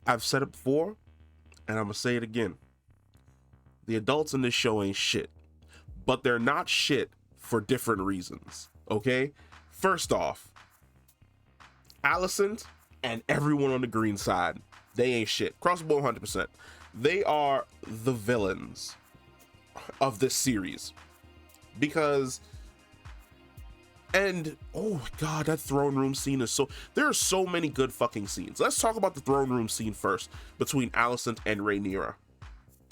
I've said it before, and I'm gonna say it again. The adults in this show ain't shit, but they're not shit for different reasons. Okay, first off, Alicent and everyone on the green side, they ain't shit. Cross the board 100%. They are the villains of this series. Because, and oh my god, that throne room scene is so, there are so many good fucking scenes. Let's talk about the throne room scene first between Alicent and Rhaenyra.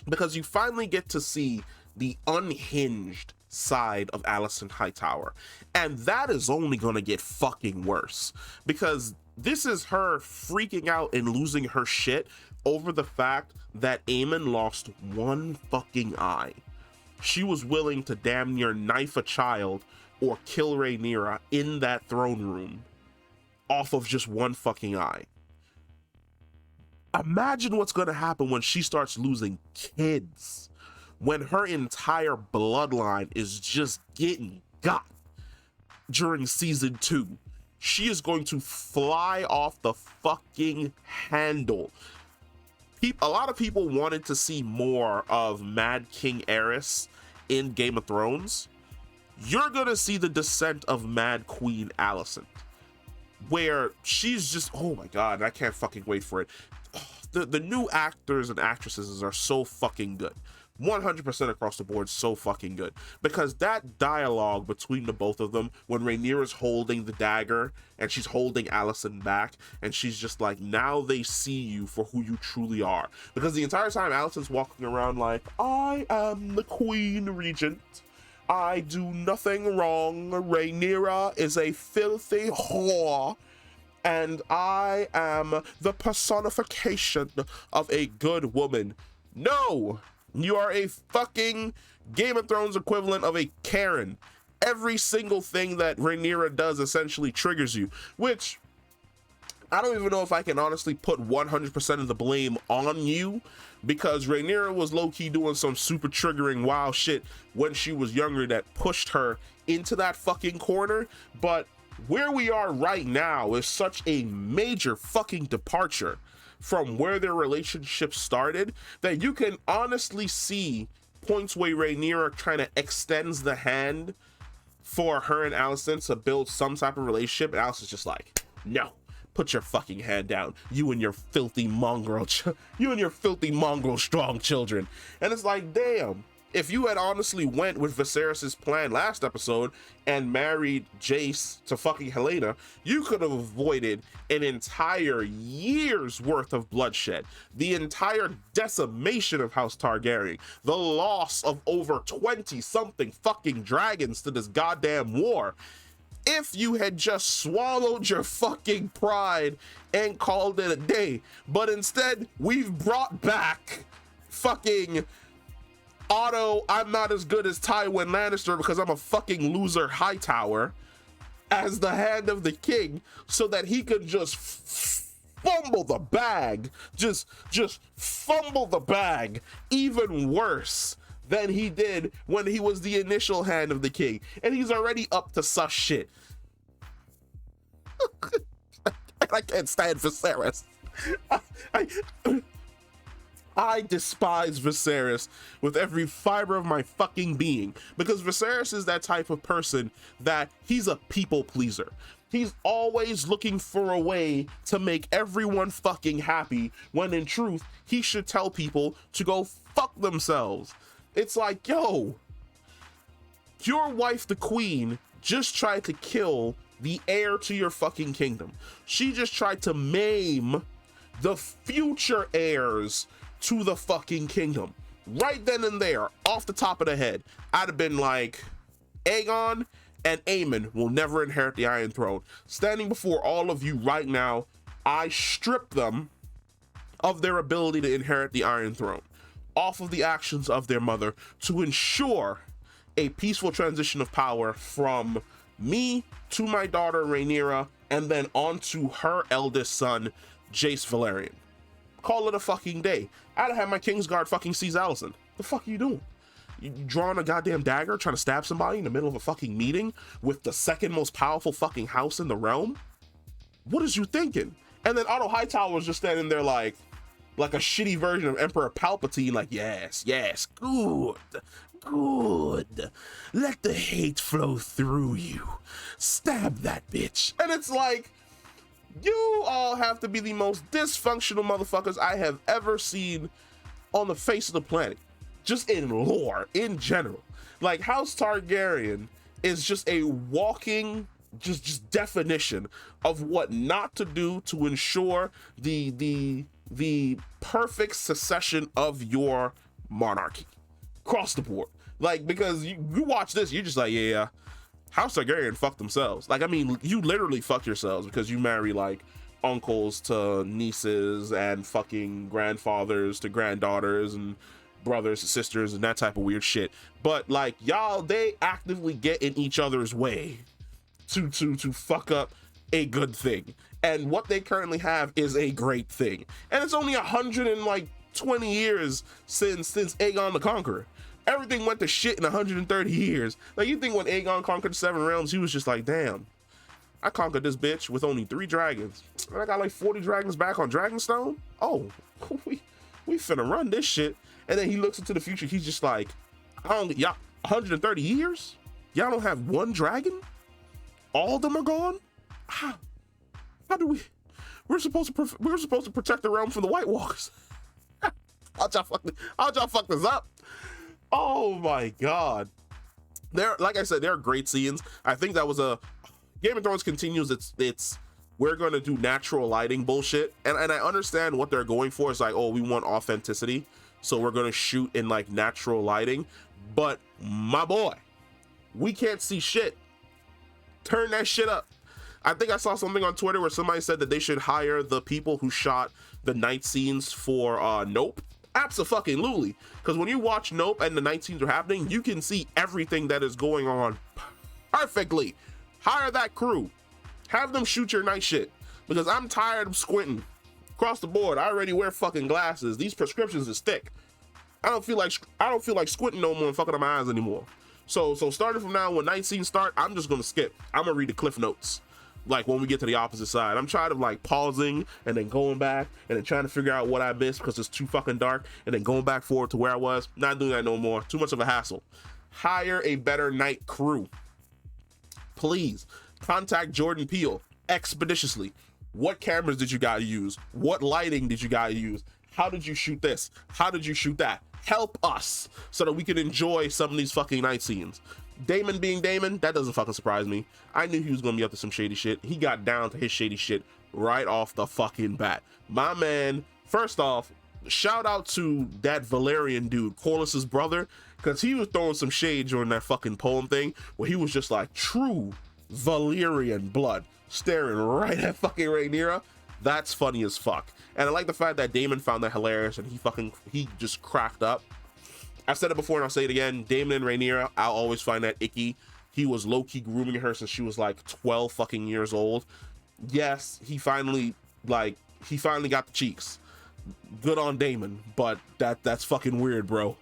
Because you finally get to see the unhinged side of Alicent Hightower. And that is only gonna get fucking worse. Because this is her freaking out and losing her shit over the fact that Aemon lost one fucking eye. She was willing to damn near knife a child or kill Rhaenyra in that throne room off of just one fucking eye. Imagine what's gonna happen when she starts losing kids, when her entire bloodline is just getting got during season 2. She is going to fly off the fucking handle. A lot of people wanted to see more of Mad King Aerys in Game of Thrones. You're gonna see the descent of Mad Queen Alicent, where she's just, oh my god, I can't fucking wait for it. The new actors and actresses are so fucking good. 100% across the board, so fucking good. Because that dialogue between the both of them, when Rhaenyra's holding the dagger and she's holding Alicent back, and she's just like, now they see you for who you truly are. Because the entire time Alicent's walking around like, I am the Queen Regent. I do nothing wrong. Rhaenyra is a filthy whore. And I am the personification of a good woman. No! You are a fucking Game of Thrones equivalent of a Karen. Every single thing that Rhaenyra does essentially triggers you, which I don't even know if I can honestly put 100% of the blame on you, because Rhaenyra was low-key doing some super triggering wild shit when she was younger that pushed her into that fucking corner. But where we are right now is such a major fucking departure from where their relationship started that you can honestly see points where Rhaenyra kind of extends the hand for her and Alicent to build some type of relationship, and Alicent's just like, no, put your fucking hand down, you and your filthy mongrel strong children. And it's like, damn, if you had honestly went with Viserys' plan last episode and married Jace to fucking Helena, you could have avoided an entire year's worth of bloodshed, the entire decimation of House Targaryen, the loss of over 20-something fucking dragons to this goddamn war. If you had just swallowed your fucking pride and called it a day. But instead, we've brought back fucking Otto, I'm not as good as Tywin Lannister because I'm a fucking loser Hightower, as the Hand of the King, so that he could just fumble the bag, just fumble the bag even worse than he did when he was the initial Hand of the King. And he's already up to sus shit. I can't stand Viserys. I despise Viserys with every fiber of my fucking being, because Viserys is that type of person that he's a people pleaser. He's always looking for a way to make everyone fucking happy, when in truth, he should tell people to go fuck themselves. It's like, yo, your wife, the queen, just tried to kill the heir to your fucking kingdom. She just tried to maim the future heirs to the fucking kingdom. Right then and there, off the top of the head, I'd have been like, Aegon and Aemon will never inherit the Iron Throne. Standing before all of you right now, I strip them of their ability to inherit the Iron Throne, off of the actions of their mother, to ensure a peaceful transition of power from me to my daughter Rhaenyra, and then on to her eldest son, Jace Valerian. Call it a fucking day. I'd have had my Kingsguard fucking seize Alicent. The fuck are you doing? You drawing a goddamn dagger, trying to stab somebody in the middle of a fucking meeting with the second most powerful fucking house in the realm? What is you thinking? And then Otto Hightower was just standing there like a shitty version of Emperor Palpatine, like, yes, good, let the hate flow through you, stab that bitch. And it's like, you all have to be the most dysfunctional motherfuckers I have ever seen on the face of the planet, just in lore in general. Like, House Targaryen is just a walking just definition of what not to do to ensure the perfect succession of your monarchy across the board. Like, because you watch this, you're just like, yeah, House Targaryen fucked themselves. Like, I mean, you literally fuck yourselves because you marry like uncles to nieces and fucking grandfathers to granddaughters and brothers and sisters and that type of weird shit. But like, y'all, they actively get in each other's way to fuck up a good thing. And what they currently have is a great thing. And it's only 120 years since Aegon the Conqueror. Everything went to shit in 130 years. Like, you think when Aegon conquered the Seven Realms, he was just like, damn, I conquered this bitch with only 3 dragons. And I got like 40 dragons back on Dragonstone? Oh, we finna run this shit. And then he looks into the future. He's just like, y'all, 130 years? Y'all don't have 1 dragon? All of them are gone? How do we? We're supposed to protect the realm from the White Walkers. How'd y'all fuck this up? Oh my god. Like I said, there are great scenes. I think that was Game of Thrones continues it's we're gonna do natural lighting bullshit. And I understand what they're going for. It's like, oh, we want authenticity, so we're gonna shoot in like natural lighting. But my boy, we can't see shit. Turn that shit up. I think I saw something on Twitter where somebody said that they should hire the people who shot the night scenes for Nope. Abso-fucking-lutely. Because when you watch Nope and the night scenes are happening, you can see everything that is going on perfectly. Hire that crew. Have them shoot your night shit. Because I'm tired of squinting. Across the board, I already wear fucking glasses. These prescriptions is thick. I don't feel like squinting no more and fucking up my eyes anymore. So starting from now, when night scenes start, I'm just gonna skip. I'm gonna read the cliff notes. Like when we get to the opposite side, I'm tired of like pausing and then going back and then trying to figure out what I missed because it's too fucking dark and then going back forward to where I was. Not doing that no more. Too much of a hassle. Hire a better night crew. Please contact Jordan Peele expeditiously. What cameras did you guys use? What lighting did you guys use? How did you shoot this? How did you shoot that? Help us so that we can enjoy some of these fucking night scenes. Daemon being Daemon, that doesn't fucking surprise me. I knew he was gonna be up to some shady shit. He got down to his shady shit right off the fucking bat. My man, first off, shout out to that Valerian dude, Corlys's brother, because he was throwing some shade during that fucking poem thing where he was just like true Valyrian blood staring right at fucking Rhaenyra. That's funny as fuck. And I like the fact that Daemon found that hilarious and he just cracked up. I've said it before and I'll say it again. Daemon and Rhaenyra, I'll always find that icky. He was low-key grooming her since she was like 12 fucking years old. Yes, he finally got the cheeks. Good on Daemon, but that's fucking weird, bro.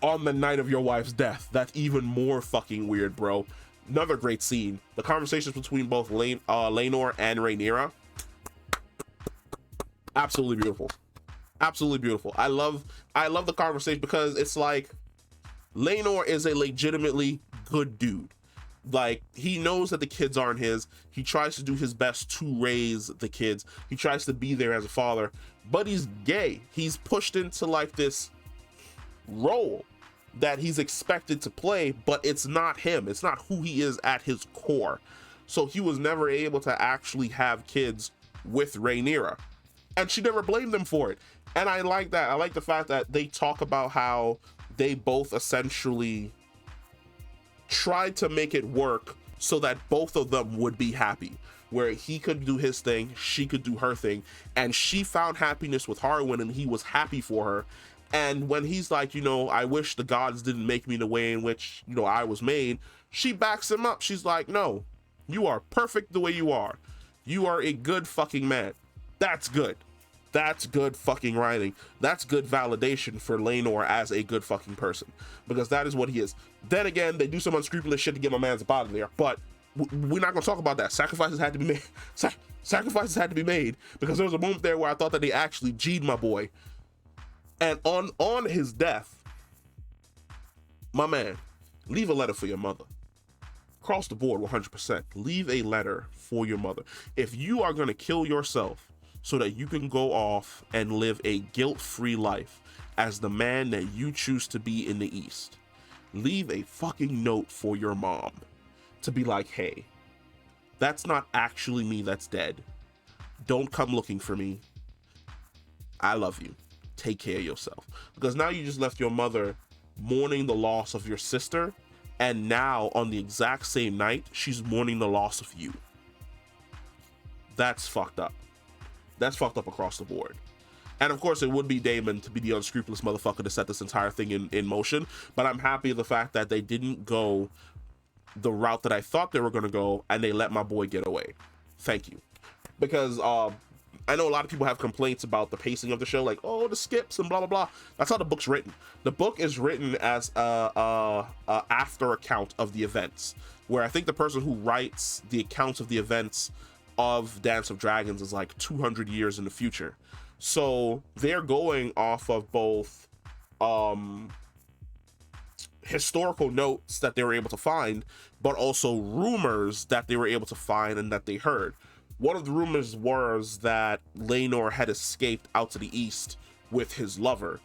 On the night of your wife's death, that's even more fucking weird, bro. Another great scene. The conversations between both Laenor and Rhaenyra. Absolutely beautiful. Absolutely beautiful. I love the conversation because it's like Laenor is a legitimately good dude. Like, he knows that the kids aren't his. He tries to do his best to raise the kids. He tries to be there as a father, but he's gay. He's pushed into like this role that he's expected to play, but it's not him. It's not who he is at his core. So he was never able to actually have kids with Rhaenyra. And she never blamed them for it. And I like that. I like the fact that they talk about how they both essentially tried to make it work so that both of them would be happy. Where he could do his thing, she could do her thing. And she found happiness with Harwin and he was happy for her. And when he's like, I wish the gods didn't make me the way in which, I was made, she backs him up. She's like, no, you are perfect the way you are. You are a good fucking man. That's good. That's good fucking writing. That's good validation for Laenor as a good fucking person, because that is what he is. Then again, they do some unscrupulous shit to get my man's up out of there, but we're not gonna talk about that. Sacrifices had to be made. Sacrifices had to be made, because there was a moment there where I thought that they actually G'd my boy. And on his death, my man, leave a letter for your mother. Across the board, 100%. Leave a letter for your mother. If you are going to kill yourself so that you can go off and live a guilt-free life as the man that you choose to be in the East, leave a fucking note for your mom to be like, hey, that's not actually me that's dead. Don't come looking for me. I love you. Take care of yourself. Because now you just left your mother mourning the loss of your sister, and now on the exact same night, she's mourning the loss of you. That's fucked up. That's fucked up across the board. And of course, it would be Daemon to be the unscrupulous motherfucker to set this entire thing in motion. But I'm happy with the fact that they didn't go the route that I thought they were going to go, and they let my boy get away. Thank you. Because I know a lot of people have complaints about the pacing of the show, like, oh, the skips and blah, blah, blah. That's how the book's written. The book is written as a after account of the events, where I think the person who writes the accounts of the events of Dance of Dragons is like 200 years in the future. So they're going off of both historical notes that they were able to find, but also rumors that they were able to find and that they heard. One of the rumors was that Laenor had escaped out to the east with his lover.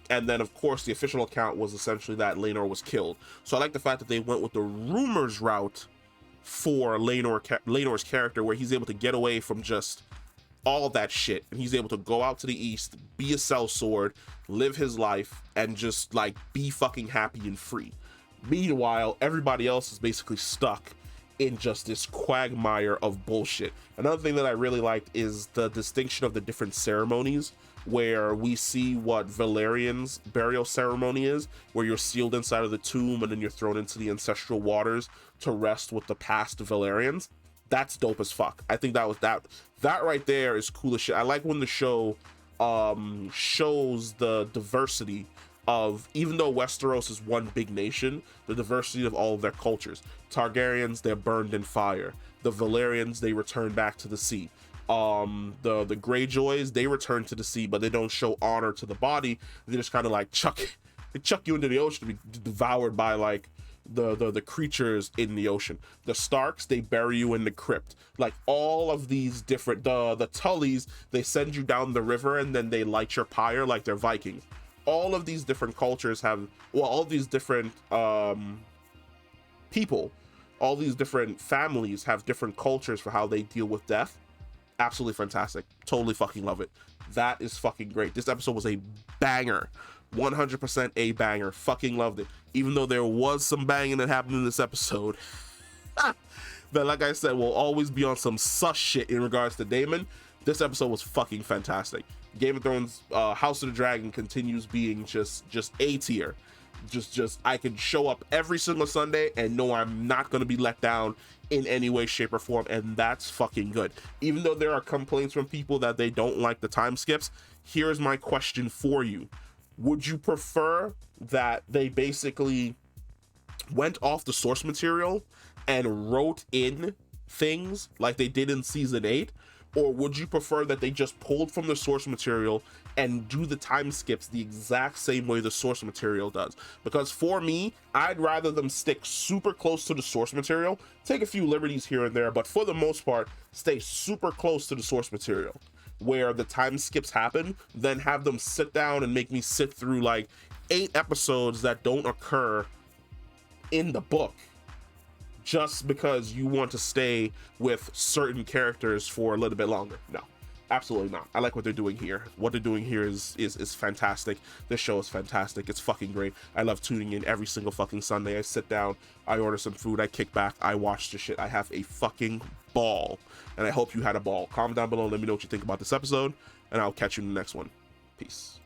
And then, of course, the official account was essentially that Laenor was killed. So I like the fact that they went with the rumors route for Laenor's character, where he's able to get away from just all that shit, and he's able to go out to the east, be a sellsword, live his life, and just like be fucking happy and free. Meanwhile, everybody else is basically stuck in just this quagmire of bullshit. Another thing that I really liked is the distinction of the different ceremonies, where we see what Valerian's burial ceremony is, where you're sealed inside of the tomb and then you're thrown into the ancestral waters to rest with the past Valerians. That's dope as fuck. I think that right there is cool as shit. I like when the show shows the diversity of, even though Westeros is one big nation, the diversity of all of their cultures. Targaryens, they're burned in fire. The Valerians, they return back to the sea. The Greyjoys, they return to the sea, but they don't show honor to the body. They just kind of like chuck you into the ocean to be devoured by like the creatures in the ocean. The Starks, they bury you in the crypt. Like all of these different, the Tullys, they send you down the river and then they light your pyre like they're Vikings. All of these different cultures have, well, all these different people, all these different families have different cultures for how they deal with death. Absolutely fantastic. Totally fucking love it. That is fucking great. This episode was a banger. 100% a banger. Fucking loved it. Even though there was some banging that happened in this episode that, like I said, will always be on some sus shit in regards to Daemon, this episode was fucking fantastic. Game of Thrones House of the Dragon continues being just A tier. Just I can show up every single Sunday and know I'm not going to be let down in any way, shape, or form, and that's fucking good. Even though there are complaints from people that they don't like the time skips, here's my question for you. Would you prefer that they basically went off the source material and wrote in things like they did in season 8? Or would you prefer that they just pulled from the source material and do the time skips the exact same way the source material does? Because for me, I'd rather them stick super close to the source material, take a few liberties here and there, but for the most part, stay super close to the source material, where the time skips happen, then have them sit down and make me sit through like 8 episodes that don't occur in the book, just because you want to stay with certain characters for a little bit longer. No, absolutely not. I like what they're doing here. What they're doing here is fantastic. This show is fantastic. It's fucking great. I love tuning in every single fucking Sunday. I sit down, I order some food, I kick back, I watch the shit. I have a fucking ball, and I hope you had a ball. Comment down below and let me know what you think about this episode, and I'll catch you in the next one. Peace.